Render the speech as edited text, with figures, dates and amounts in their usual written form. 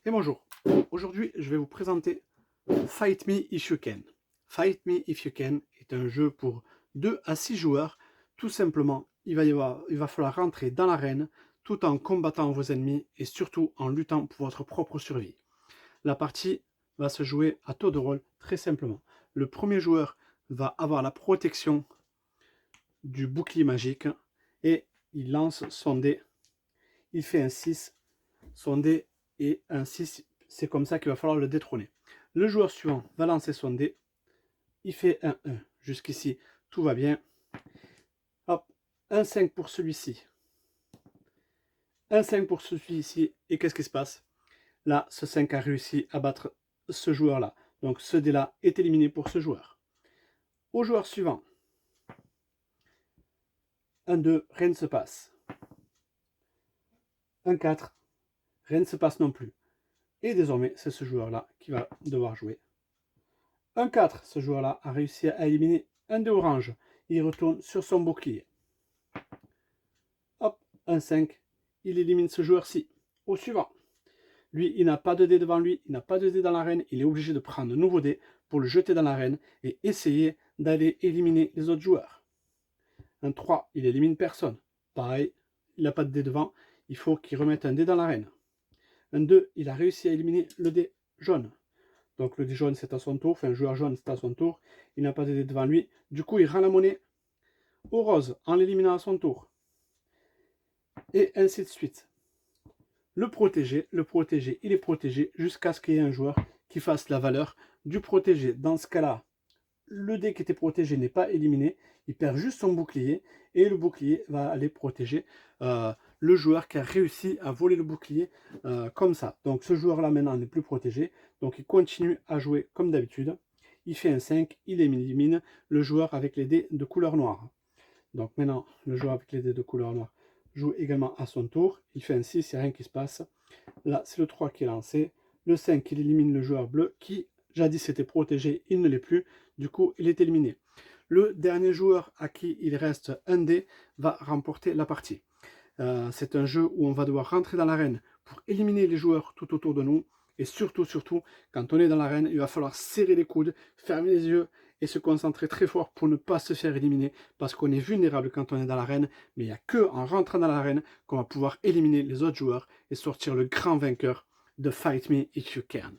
Et bonjour, aujourd'hui je vais vous présenter Fight Me If You Can. Fight Me If You Can est un jeu pour 2 à 6 joueurs. Tout simplement, il va falloir rentrer dans l'arène tout en combattant vos ennemis et surtout en luttant pour votre propre survie. La partie va se jouer à tour de rôle très simplement. Le premier joueur va avoir la protection du bouclier magique et il lance son dé. Il fait un 6, son dé est un 6, c'est comme ça qu'il va falloir le détrôner. Le joueur suivant va lancer son dé, il fait un 1. Jusqu'ici, tout va bien. Hop, un 5 pour celui-ci. Un 5 pour celui-ci, et qu'est-ce qui se passe? Là, ce 5 a réussi à battre ce joueur-là. Donc ce dé-là est éliminé pour ce joueur. Au joueur suivant, un 2, rien ne se passe. Un 4, rien ne se passe non plus. Et désormais, c'est ce joueur-là qui va devoir jouer. Un 4, ce joueur-là a réussi à éliminer un dé orange. Il retourne sur son bouclier. Hop, un 5, il élimine ce joueur-ci. Au suivant. Lui, il n'a pas de dé devant lui, il n'a pas de dé dans l'arène, il est obligé de prendre un nouveau dé pour le jeter dans l'arène et essayer d'aller éliminer les autres joueurs. Un 3, il élimine personne. Pareil, il n'a pas de dé devant, il faut qu'il remette un dé dans l'arène. Un 2, il a réussi à éliminer le dé jaune. Donc le dé jaune c'est à son tour, enfin le joueur jaune c'est à son tour, il n'a pas de dé devant lui, du coup il rend la monnaie au rose en l'éliminant à son tour. Et ainsi de suite. Le protégé, il est protégé jusqu'à ce qu'il y ait un joueur qui fasse la valeur du protégé. Dans ce cas-là, le dé qui était protégé n'est pas éliminé, il perd juste son bouclier et le bouclier va aller protéger le joueur qui a réussi à voler le bouclier comme ça. Donc ce joueur-là maintenant n'est plus protégé, donc il continue à jouer comme d'habitude. Il fait un 5, il élimine le joueur avec les dés de couleur noire. Donc maintenant, le joueur avec les dés de couleur noire joue également à son tour. Il fait un 6, il n'y a rien qui se passe. Là, c'est le 3 qui est lancé. Le 5, il élimine le joueur bleu qui, jadis, était protégé. Il ne l'est plus. Du coup, il est éliminé. Le dernier joueur à qui il reste un dé va remporter la partie. C'est un jeu où on va devoir rentrer dans l'arène pour éliminer les joueurs tout autour de nous. Et surtout, quand on est dans l'arène, il va falloir serrer les coudes, fermer les yeux et se concentrer très fort pour ne pas se faire éliminer, parce qu'on est vulnérable quand on est dans l'arène, mais il n'y a que en rentrant dans l'arène qu'on va pouvoir éliminer les autres joueurs et sortir le grand vainqueur de Fight Me If You Can.